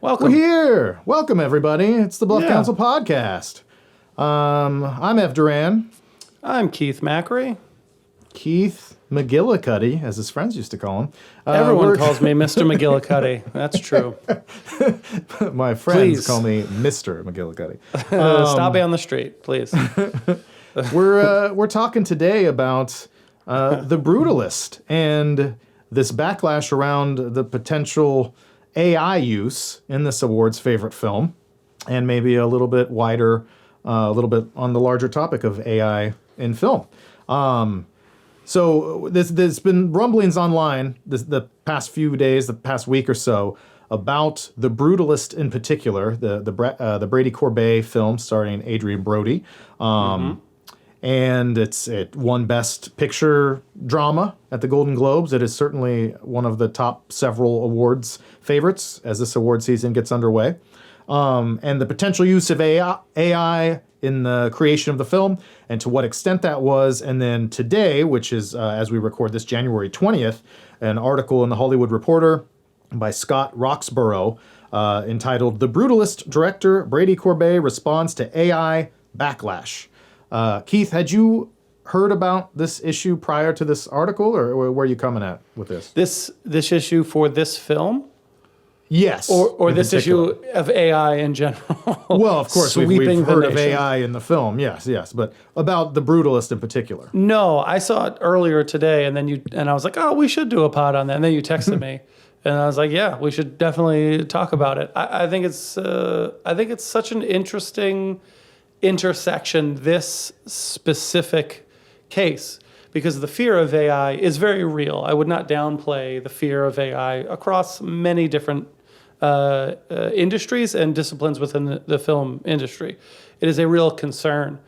Welcome. We're here. Welcome, everybody. It's the Bluff Council Podcast. I'm Ev Duran. I'm Keith Macri. Keith McGillicuddy, as his friends used to call him. Everyone calls me Mr. McGillicuddy. That's true. My friends Please. call me Mr. McGillicuddy. Stop me on the street, please. We're talking today about the Brutalist and this backlash around the potential AI use in this award's favorite film, and maybe a little bit wider, a little bit on the larger topic of AI in film. So there's been rumblings online the past few days, the past week or so, about The Brutalist in particular, the Brady Corbet film starring Adrian Brody. And it won Best Picture Drama at the Golden Globes. It is certainly one of the top several awards favorites as this award season gets underway. And the potential use of AI in the creation of the film and to what extent that was. And then today, which is, as we record this, January 20th, an article in The Hollywood Reporter by Scott Roxborough entitled "The Brutalist Director Brady Corbet Responds to AI Backlash." Keith, had you heard about this issue prior to this article, or where are you coming at with this? This issue for this film? Yes. Or this issue of AI in general? Well, of course, we've heard of nation. AI in the film, yes, but about The Brutalist in particular. No, I saw it earlier today, and I was like, oh, we should do a pod on that. And then you texted me, and I was like, yeah, we should definitely talk about it. I think it's such an interesting intersection, this specific case, because the fear of AI is very real. I would not downplay the fear of AI across many different industries and disciplines within the film industry. It is a real concern.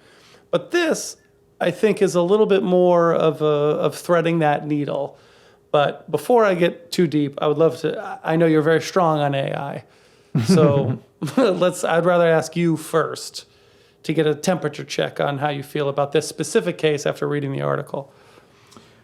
But this, I think, is a little bit more of threading that needle. But before I get too deep, I would love to, I know you're very strong on AI. So I'd rather ask you first to get a temperature check on how you feel about this specific case after reading the article.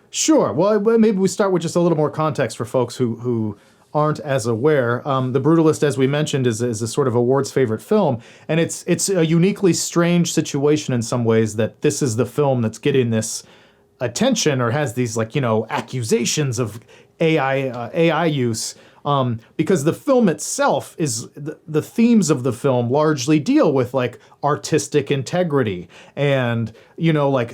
Sure. Well, maybe we start with just a little more context for folks who aren't as aware. The Brutalist, as we mentioned, is a sort of awards favorite film, and it's a uniquely strange situation in some ways that this is the film that's getting this attention or has these accusations of AI use. Because the film itself is the themes of the film largely deal with artistic integrity and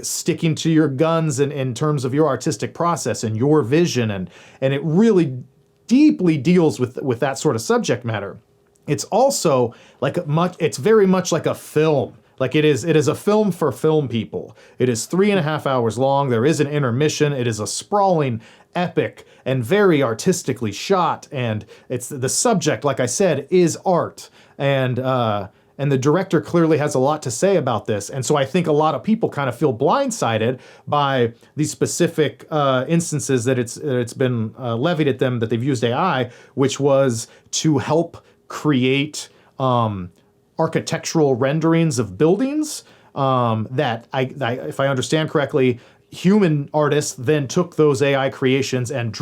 sticking to your guns in terms of your artistic process and your vision, and it really deeply deals with that sort of subject matter. It's also it's very much like a film. It is a film for film people. It is 3.5 hours long. There is an intermission. It is a sprawling epic and very artistically shot, and it's the subject, like I said, is art, and the director clearly has a lot to say about this. And so I think a lot of people kind of feel blindsided by these specific instances that it's been levied at them that they've used AI, which was to help create architectural renderings of buildings that if I understand correctly, human artists then took those AI creations and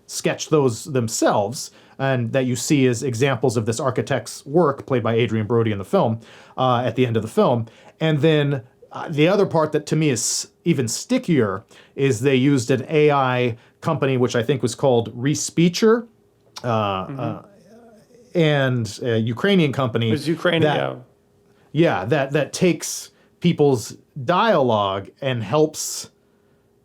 sketched those themselves, and that you see as examples of this architect's work played by Adrian Brody in the film at the end of the film. And then the other part that to me is even stickier is they used an AI company, which I think was called Respeecher, and a Ukrainian company. It was Ukrainian, that takes people's dialogue and helps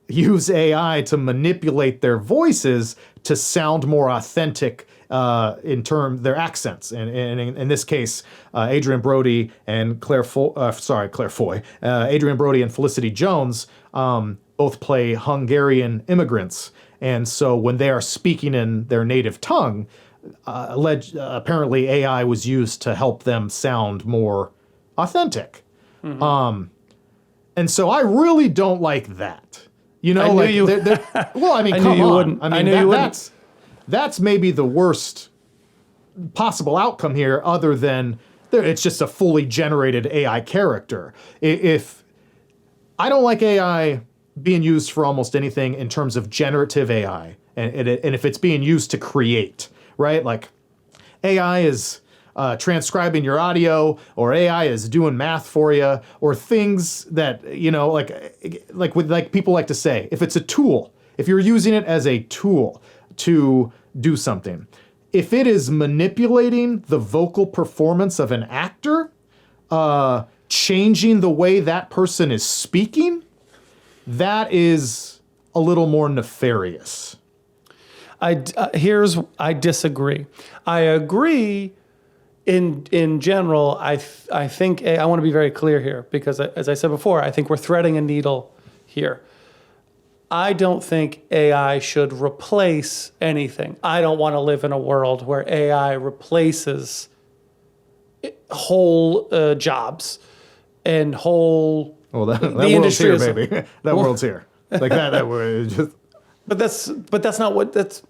use AI to manipulate their voices to sound more authentic in their accents. And in this case, Adrian Brody and Claire Foy, Adrian Brody and Felicity Jones both play Hungarian immigrants. And so when they are speaking in their native tongue, apparently AI was used to help them sound more authentic. Mm-hmm. And so I really don't like that. Well, I mean, come on. I mean, that's maybe the worst possible outcome here, other than it's just a fully generated AI character. If I don't like AI being used for almost anything in terms of generative AI, and if it's being used to create, right? Like AI is transcribing your audio, or AI is doing math for you, or things that, like people like to say, if it's a tool, if you're using it as a tool to do something, if it is manipulating the vocal performance of an actor, changing the way that person is speaking, that is a little more nefarious. I disagree. I agree in general. I think I want to be very clear here, because as I said before, I think we're threading a needle here. I don't think AI should replace anything. I don't want to live in a world where AI replaces whole jobs and whole. Well, that world's here, baby. That world's here. Like that word just. But that's not what this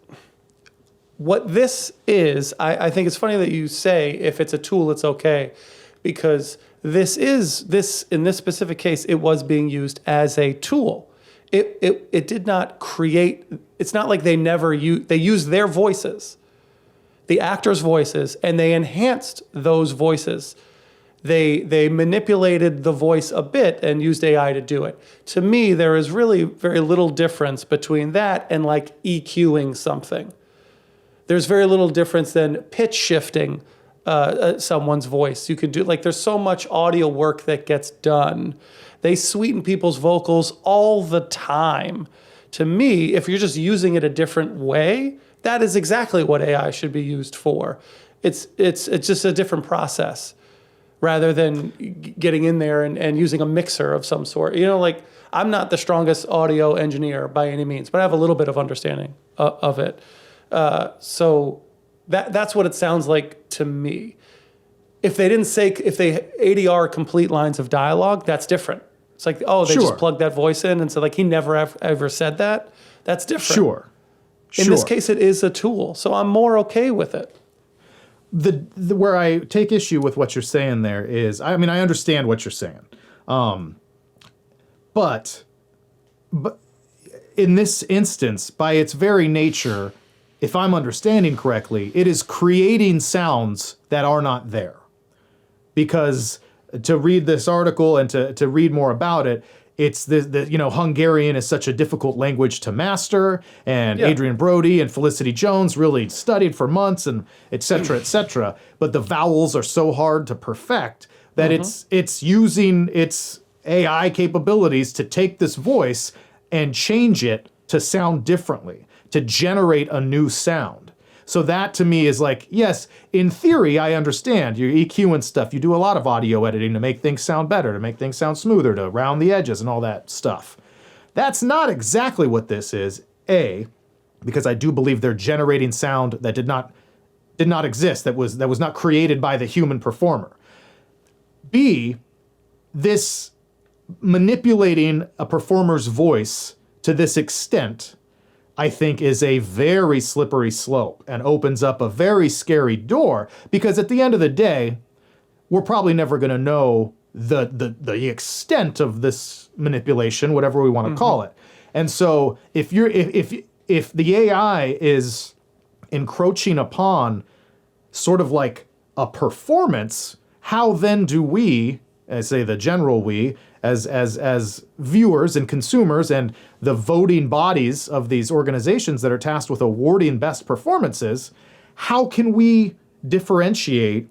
is. I think it's funny that you say if it's a tool, it's okay, because this in this specific case, it was being used as a tool. It did not create. It's not like they used their voices, the actors' voices, and they enhanced those voices. They manipulated the voice a bit and used AI to do it. To me, there is really very little difference between that and like EQing something. There's very little difference than pitch shifting someone's voice. You could do, like, there's so much audio work that gets done. They sweeten people's vocals all the time. To me, if you're just using it a different way, that is exactly what AI should be used for. It's just a different process, rather than getting in there and using a mixer of some sort. Like, I'm not the strongest audio engineer by any means, but I have a little bit of understanding of it. So that's what it sounds like to me. If they ADR complete lines of dialogue, that's different. It's like, they just plugged that voice in and said, like, he never ever said that. That's different. Sure. In this case, it is a tool, so I'm more okay with it. Where I take issue with what you're saying there is, I understand what you're saying, but in this instance, by its very nature, if I'm understanding correctly, it is creating sounds that are not there. Because to read this article and to read more about it, it's Hungarian is such a difficult language to master, and Adrian Brody and Felicity Jones really studied for months, and et cetera, but the vowels are so hard to perfect that it's using its AI capabilities to take this voice and change it to sound differently, to generate a new sound. So that to me is like, yes, in theory, I understand. You're EQing stuff. You do a lot of audio editing to make things sound better, to make things sound smoother, to round the edges and all that stuff. That's not exactly what this is. A, because I do believe they're generating sound that did not exist, that was not created by the human performer. B, this manipulating a performer's voice to this extent, I think, is a very slippery slope and opens up a very scary door, because at the end of the day, we're probably never going to know the extent of this manipulation, whatever we want to call it. And so if the AI is encroaching upon sort of like a performance, how then do we, I say the general we, as viewers and consumers and the voting bodies of these organizations that are tasked with awarding best performances, how can we differentiate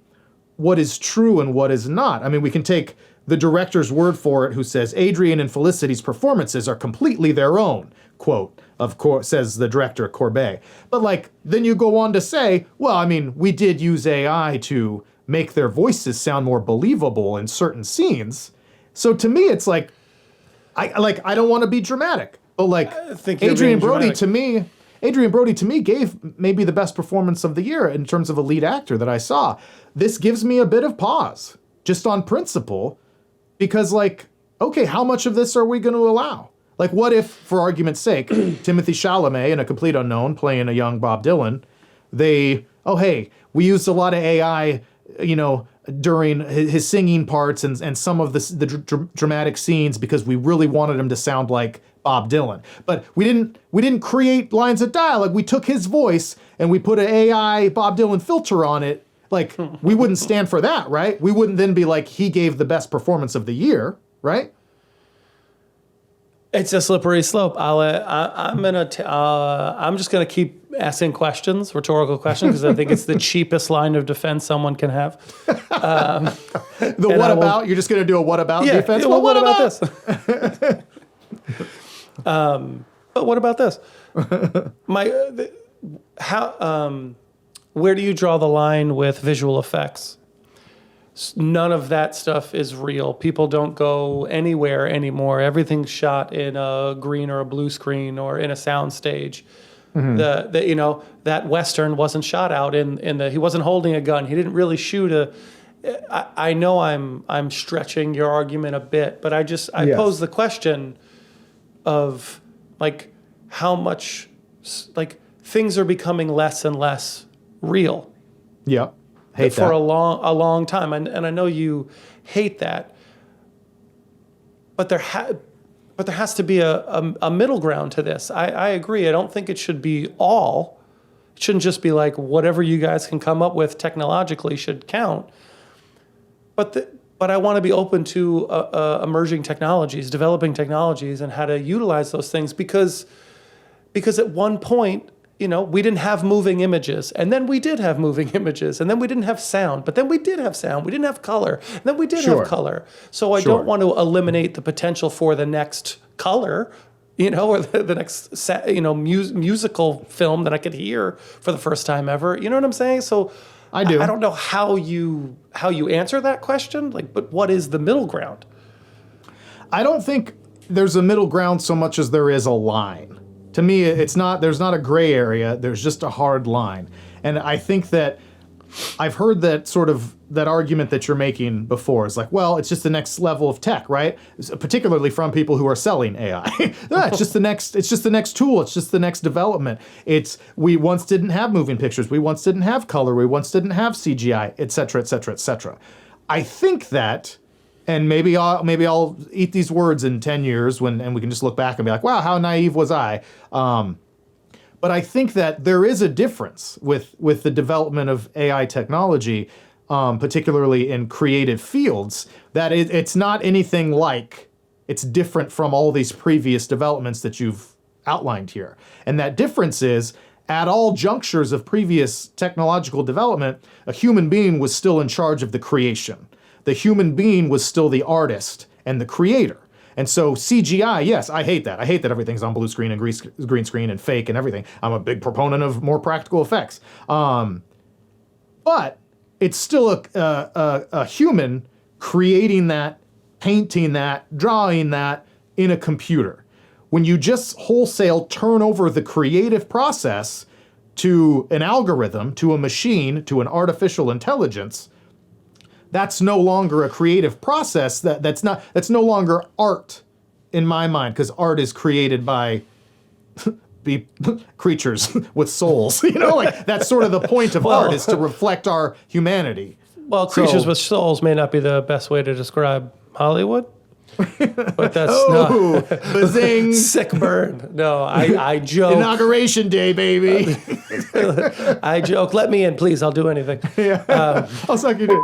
what is true and what is not? I mean, we can take the director's word for it, who says Adrian and Felicity's performances are completely their own, quote, of course, says the director, Corbet. But like, then you go on to say, well, I mean, we did use AI to make their voices sound more believable in certain scenes. So to me, it's like, I don't want to be dramatic, but like Adrian Brody to me gave maybe the best performance of the year in terms of a lead actor that I saw. This gives me a bit of pause, just on principle, because like, okay, how much of this are we going to allow? Like, what if, for argument's sake, Timothée Chalamet in A Complete Unknown playing a young Bob Dylan, we used a lot of AI, during his singing parts and some of the dramatic scenes because we really wanted him to sound like Bob Dylan. But we didn't create lines of dialogue. We took his voice and we put an AI Bob Dylan filter on it. Like, we wouldn't stand for that, right? We wouldn't then be like, he gave the best performance of the year, right? It's a slippery slope. I'm just gonna keep asking questions, rhetorical questions, because I think it's the cheapest line of defense someone can have. What about? You're just gonna do a what about defense? Yeah, well, what about this? But what about this? Where do you draw the line with visual effects? None of that stuff is real. People don't go anywhere anymore. Everything's shot in a green or a blue screen or in a sound stage. That Western wasn't shot out in the. He wasn't holding a gun. He didn't really shoot a. I know I'm stretching your argument a bit, but I pose the question of like how much like things are becoming less and less real. Yep. Hate for that. a long time, and I know you hate that, but there has to be a middle ground to this. I agree. I don't think it should be all. It shouldn't just be like whatever you guys can come up with technologically should count. But I want to be open to emerging technologies, developing technologies, and how to utilize those things because at one point, we didn't have moving images, and then we did have moving images, and then we didn't have sound, but then we did have sound. We didn't have color, and then we did have color. So I don't want to eliminate the potential for the next color, or the next musical film that I could hear for the first time ever. You know what I'm saying? So I do. I don't know how you answer that question. But what is the middle ground? I don't think there's a middle ground so much as there is a line. To me, there's not a gray area. There's just a hard line. And I think that I've heard that argument that you're making before. Is like, well, it's just the next level of tech, right? Particularly from people who are selling AI. It's just the next tool. It's just the next development. We once didn't have moving pictures. We once didn't have color. We once didn't have CGI, et cetera, et cetera, et cetera. I think that, and maybe I'll eat these words in 10 years and we can just look back and be like, wow, how naive was I? But I think that there is a difference with the development of AI technology, particularly in creative fields, that it's not anything like, it's different from all these previous developments that you've outlined here. And that difference is, at all junctures of previous technological development, a human being was still in charge of the creation. The human being was still the artist and the creator. And so CGI, yes, I hate that. I hate that everything's on blue screen and green screen and fake and everything. I'm a big proponent of more practical effects. But it's still a human creating that, painting that, drawing that in a computer. When you just wholesale turn over the creative process to an algorithm, to a machine, to an artificial intelligence, that's no longer a creative process. That's no longer art in my mind, because art is created by creatures with souls. That's sort of the point of art, is to reflect our humanity. Well, creatures with souls may not be the best way to describe Hollywood. But that's not bazing. Sick burn. No, I joke. Inauguration day, baby. I joke. Let me in, please. I'll do anything. Yeah. I'll suck your dick.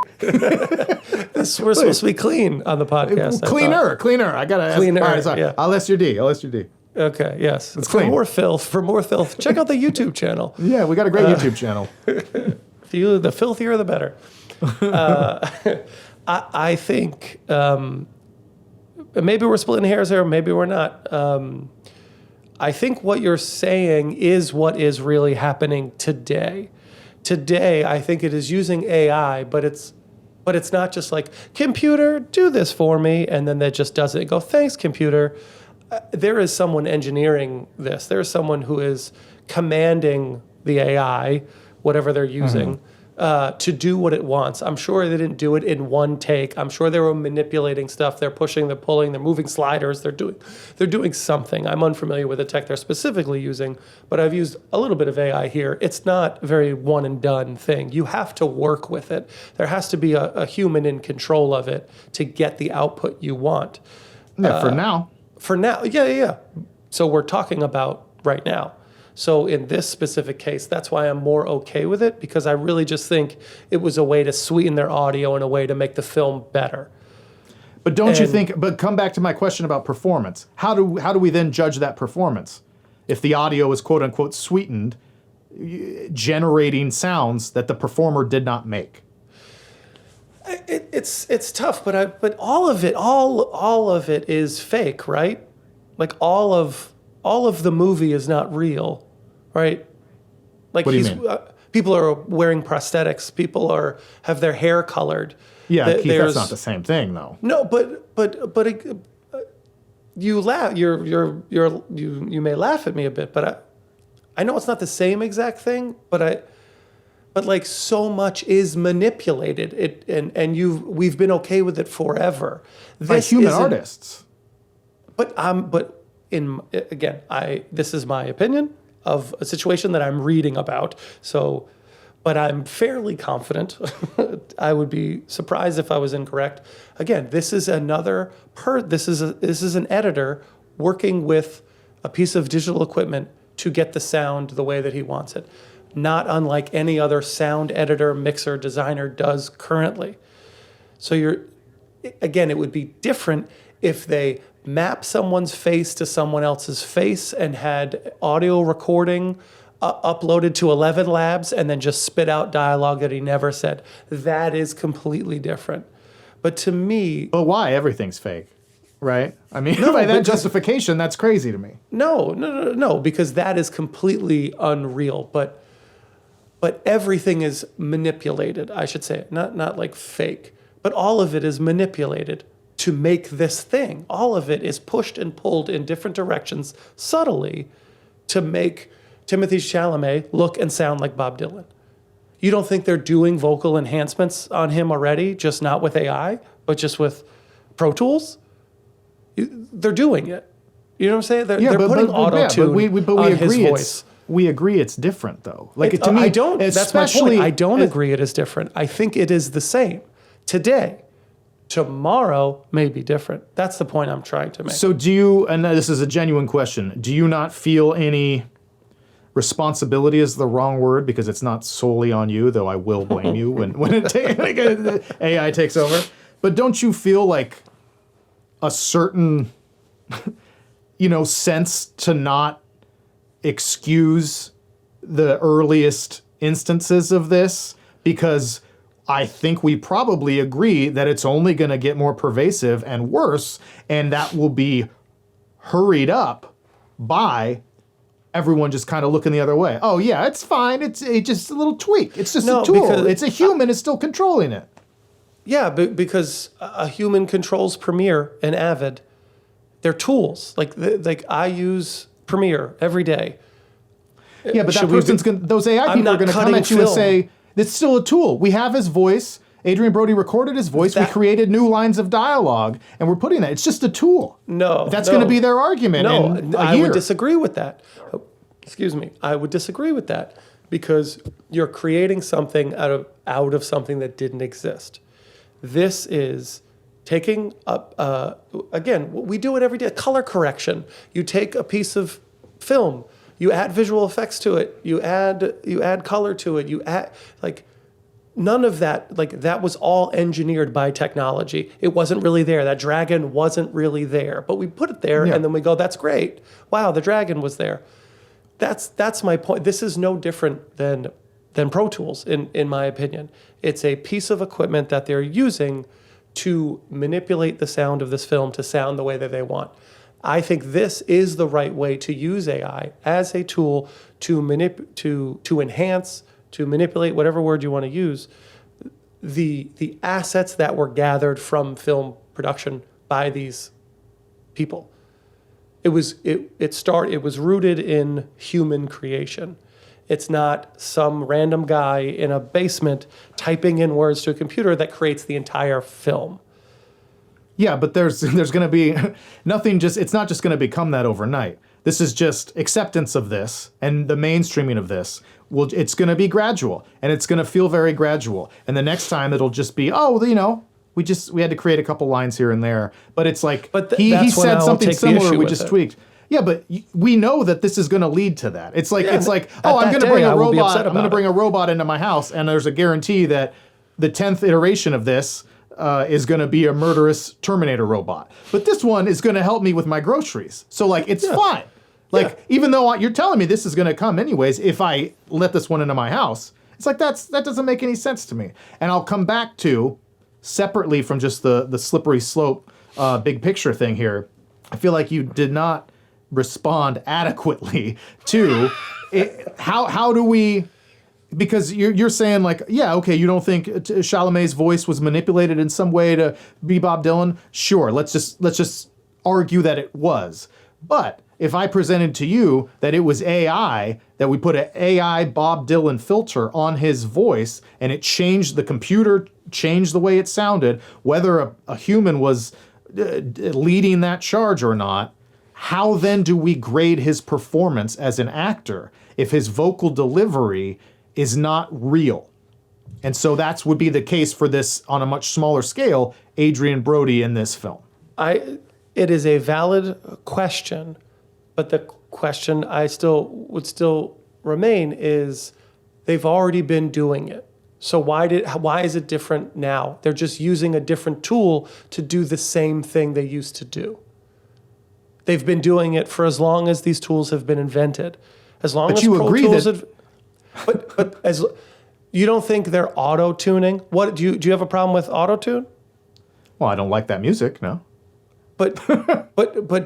We're supposed to be clean on the podcast. Cleaner. I gotta ask. Cleaner. All right, sorry. Yeah. I'll ask your D. Okay. Yes. It's clean. For more filth, check out the YouTube channel. Yeah, we got a great YouTube channel. The filthier, the better. I think. Maybe we're splitting hairs here, maybe we're not. I think what you're saying is what is really happening today. Today, I think it is using AI, but it's not just like, computer, do this for me, and then that just does it. Go, thanks, computer. There is someone engineering this. There is someone who is commanding the AI, whatever they're using, to do what it wants. I'm sure they didn't do it in one take. I'm sure they were manipulating stuff. They're pushing, they're pulling, they're moving sliders. They're doing something. I'm unfamiliar with the tech they're specifically using, but I've used a little bit of AI here. It's not a very one and done thing. You have to work with it. There has to be a human in control of it to get the output you want. Yeah, for now. For now, yeah. So we're talking about right now. So in this specific case, that's why I'm more okay with it, because I really just think it was a way to sweeten their audio and a way to make the film better. But don't you think, but come back to my question about performance. How do we then judge that performance? If the audio is quote unquote sweetened, generating sounds that the performer did not make. It's tough, but all of it is fake, right? Like all of the movie is not real, right? Like what do you mean? People are wearing prosthetics. People have their hair colored. Yeah, Keith, that's not the same thing, though. No, but you laugh. You may laugh at me a bit, but I know it's not the same exact thing. But like so much is manipulated. We've been okay with it forever. By human artists. This is my opinion of a situation that I'm reading about. So. But I'm fairly confident. I would be surprised if I was incorrect. Again, this is this is an editor working with a piece of digital equipment to get the sound the way that he wants it. Not unlike any other sound editor, mixer, designer does currently. So it would be different if they map someone's face to someone else's face and had audio recording uploaded to 11 labs and then just spit out dialogue that he never said. That is completely different. But to me... But why? Everything's fake, right? I mean, by that justification, that's crazy to me. No, because that is completely unreal. But everything is manipulated, I should say. Not like fake. But all of it is manipulated to make this thing. All of it is pushed and pulled in different directions subtly to make Timothée Chalamet look and sound like Bob Dylan. You don't think they're doing vocal enhancements on him already, just not with AI, but just with Pro Tools? They're doing it. You know what I'm saying? They're putting auto-tune on his voice. We agree it's different, though. Like to me, I don't. That's my point. I don't agree it is different. I think it is the same today. Tomorrow may be different. That's the point I'm trying to make. So do you? And this is a genuine question. Do you not feel any? Responsibility is the wrong word because it's not solely on you, though I will blame you when AI takes over. But don't you feel like a certain, sense to not excuse the earliest instances of this? Because I think we probably agree that it's only going to get more pervasive and worse, and that will be hurried up by everyone just kind of looking the other way. Oh, yeah, it's fine. It's just a little tweak. It's just a tool. It's a human is still controlling it. Yeah, because a human controls Premiere and Avid. They're tools. Like I use Premiere every day. Yeah, but those AI people are going to come at you and say, it's still a tool. We have his voice. Adrian Brody recorded his voice. We created new lines of dialogue, and we're putting that. It's just a tool. That's going to be their argument. I would disagree with that. Excuse me. I would disagree with that because you're creating something out of something that didn't exist. This is taking up again. We do it every day. Color correction. You take a piece of film. You add visual effects to it. You add color to it. You add none of that, that was all engineered by technology. It wasn't really there. That dragon wasn't really there. But we put it there, and then we go, that's great. Wow, the dragon was there. That's my point. This is no different than Pro Tools, in my opinion. It's a piece of equipment that they're using to manipulate the sound of this film to sound the way that they want. I think this is the right way to use AI as a tool to enhance, to manipulate, whatever word you want to use, the assets that were gathered from film production by these people. It was rooted in human creation. It's not some random guy in a basement typing in words to a computer that creates the entire film. Yeah, but there's going to be nothing. It's not just going to become that overnight. This is just acceptance of this and the mainstreaming of this. It's going to be gradual, and it's going to feel very gradual. And the next time it'll just be, we had to create a couple lines here and there. But it's like he said something similar. We just tweaked. Yeah, but we know that this is going to lead to that. It's like oh, I'm going to day, bring I a will be robot. upset I'm going to about bring a robot into my house, and there's a guarantee that the 10th iteration of this is going to be a murderous Terminator robot. But this one is going to help me with my groceries. So like it's fine. Like even though you're telling me this is going to come anyways, if I let this one into my house, it's like that doesn't make any sense to me. And I'll come back to separately from just the slippery slope big picture thing here. I feel like you did not respond adequately to it. How do we? Because you're saying like, yeah, okay, you don't think Chalamet's voice was manipulated in some way to be Bob Dylan? Sure, let's just argue that it was. But if I presented to you that it was AI, that we put an AI Bob Dylan filter on his voice and it changed, the computer changed the way it sounded, whether a human was leading that charge or not, how then do we grade his performance as an actor if his vocal delivery is not real? And so that would be the case for this on a much smaller scale, Adrian Brody in this film. It is a valid question, but the question would still remain is they've already been doing it. So why is it different now? They're just using a different tool to do the same thing they used to do. They've been doing it for as long as these tools have been invented. As long as Pro Tools but as you don't think they're auto-tuning? What do you have a problem with auto-tune? Well, I don't like that music, no. But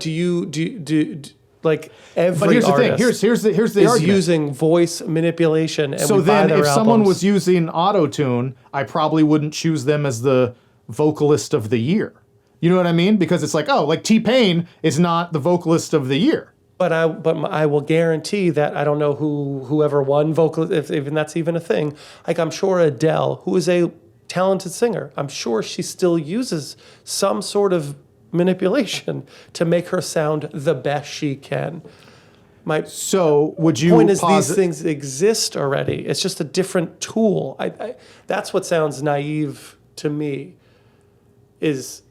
do you like every But here's the thing. artist Here's the is argument. using voice manipulation, and So we buy then, their if someone albums. was using auto-tune, I probably wouldn't choose them as the vocalist of the year. You know what I mean? Because it's like, oh, like T-Pain is not the vocalist of the year. But I will guarantee that I don't know whoever won vocalist, if even that's even a thing. Like I'm sure Adele, who is a talented singer, I'm sure she still uses some sort of manipulation to make her sound the best she can. So would you Point is posit- these things exist already. It's just a different tool. That's what sounds naive to me. Is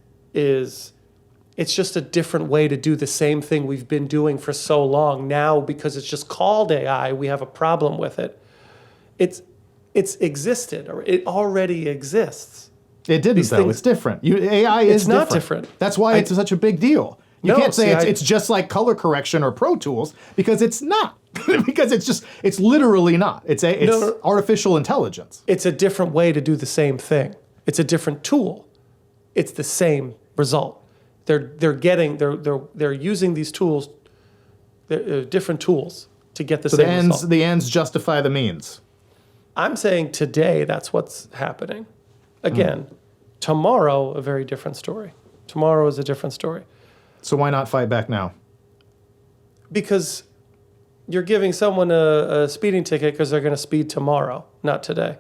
it's just a different way to do the same thing we've been doing for so long. Now, because it's just called AI, we have a problem with it. It's existed, or it already exists. It didn't, though. It's different. AI is It's not different. That's why it's such a big deal. You No, can't say see, it's just like color correction or Pro Tools, because it's not. Because it's literally not. It's artificial intelligence. It's a different way to do the same thing. It's a different tool. It's the same result. They're using these tools, different tools, to get the same result. The ends justify the means. I'm saying today that's what's happening. Again, tomorrow a very different story. Tomorrow is a different story. So why not fight back now? Because you're giving someone a speeding ticket because they're going to speed tomorrow, not today.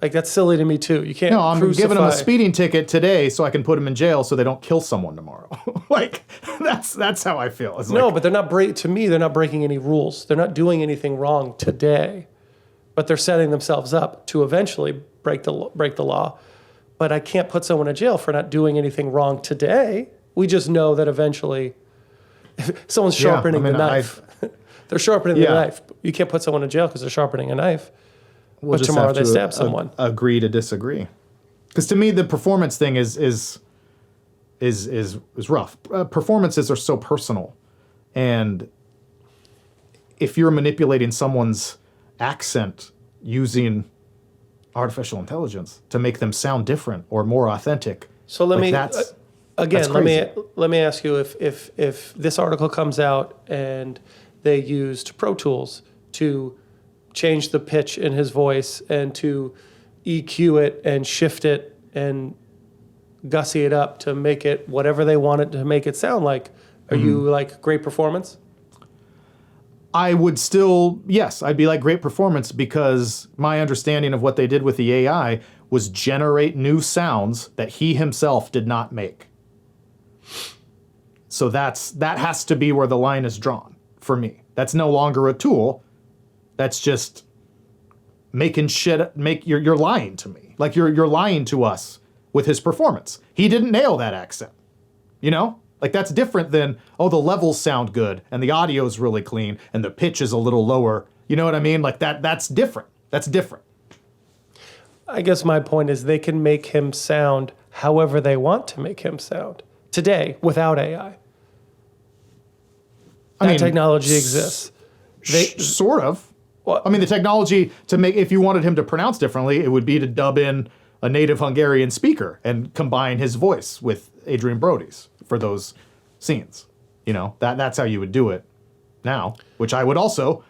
Like, that's silly to me, too. You can't No, I'm crucify. giving them a speeding ticket today so I can put them in jail so they don't kill someone tomorrow. Like, that's how I feel. It's No, like, but they're not to me, they're not breaking any rules. They're not doing anything wrong today. But they're setting themselves up to eventually break the law. But I can't put someone in jail for not doing anything wrong today. We just know that eventually, if someone's sharpening the knife, they're sharpening the knife. You can't put someone in jail because they're sharpening a knife. we'll but just tomorrow have they to stab someone. Agree to disagree. Because to me, the performance thing is rough. Performances are so personal, and if you're manipulating someone's accent using artificial intelligence to make them sound different or more authentic, So let me that's again. crazy. Let me ask you if this article comes out and they used Pro Tools to change the pitch in his voice and to EQ it and shift it and gussy it up to make it whatever they wanted to make it sound like. Are you like great performance? I would still, yes, I'd be like great performance, because my understanding of what they did with the AI was generate new sounds that he himself did not make. So that has to be where the line is drawn for me. That's no longer a tool. That's just making shit. You're lying to me. Like you're lying to us with his performance. He didn't nail that accent. You know? Like that's different than, oh, the levels sound good and the audio's really clean and the pitch is a little lower. You know what I mean? Like that's different. That's different. I guess my point is they can make him sound however they want to make him sound today without AI. That technology exists. Sort of. Well, I mean, the technology to make, if you wanted him to pronounce differently, it would be to dub in a native Hungarian speaker and combine his voice with Adrian Brody's for those scenes. You know, that's how you would do it now, which I would also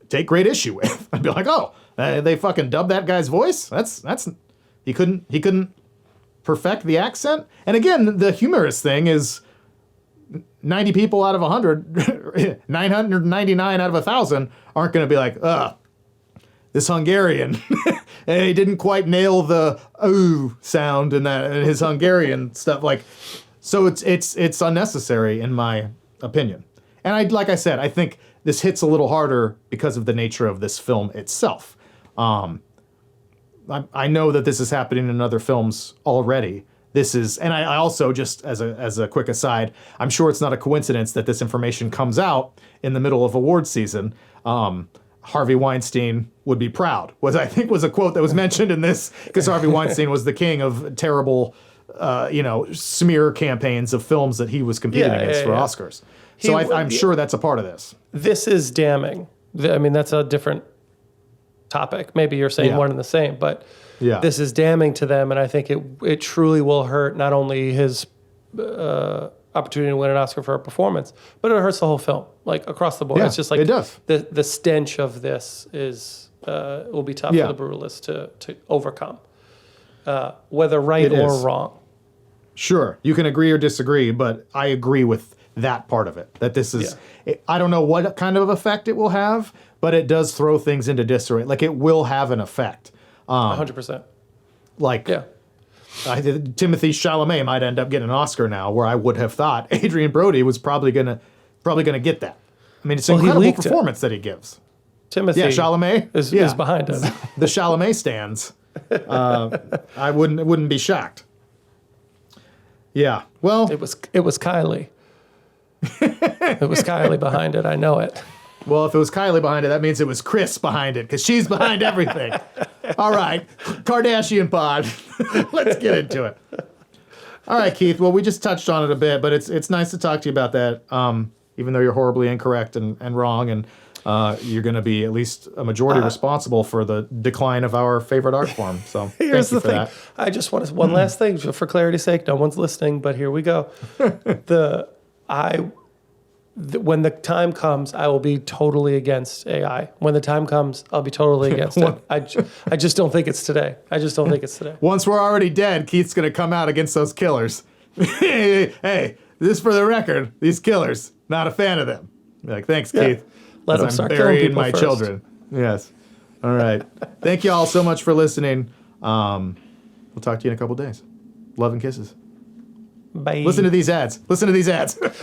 take great issue with. I'd be like, oh, they fucking dubbed that guy's voice? That's he couldn't perfect the accent. And again, the humorous thing is 90 people out of 100, 999 out of 1,000 aren't going to be like, this Hungarian, he didn't quite nail the ooh sound in his Hungarian stuff. Like, so it's unnecessary in my opinion. And like I said, I think this hits a little harder because of the nature of this film itself. I know that this is happening in other films already. This is, and I also, just as a quick aside, I'm sure it's not a coincidence that this information comes out in the middle of awards season. Harvey Weinstein would be proud, I think was a quote that was mentioned in this, because Harvey Weinstein was the king of terrible, smear campaigns of films that he was competing against for Oscars. So I'm sure that's a part of this. This is damning. I mean, that's a different topic. Maybe you're saying one and the same, but this is damning to them, and I think it truly will hurt not only his opportunity to win an Oscar for a performance, but it hurts the whole film, like across the board. Yeah, it's just like it does. The stench of this will be tough for the Brutalist to overcome, whether right or wrong. Sure, you can agree or disagree, but I agree with that part of it. That this is, I don't know what kind of effect it will have, but it does throw things into disarray. Like it will have an effect. 100%. Like, Timothy Chalamet might end up getting an Oscar now, where I would have thought Adrian Brody was probably gonna get that. I mean, it's an incredible performance that he gives. Timothy, Chalamet is behind him. The Chalamet stands. I wouldn't be shocked. Yeah. Well, it was Kylie. It was Kylie behind it. I know it. Well, if it was Kylie behind it, that means it was Chris behind it, because she's behind everything. All right, Kardashian pod. Let's get into it. All right, Keith. Well, we just touched on it a bit, but it's nice to talk to you about that, even though you're horribly incorrect and wrong, and you're going to be at least a majority responsible for the decline of our favorite art form. So here's thank you the for thing. that. I just want to, one last thing, for clarity's sake. No one's listening, but here we go. When the time comes, I will be totally against AI. When the time comes, I'll be totally against it. I just don't think it's today. I just don't think it's today. Once we're already dead, Keith's going to come out against those killers. Hey, this for the record, these killers, not a fan of them. Be like, thanks, Keith. Let them start killing people my first. children. Yes. All right. Thank you all so much for listening. We'll talk to you in a couple days. Love and kisses. Bye. Listen to these ads.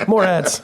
More ads.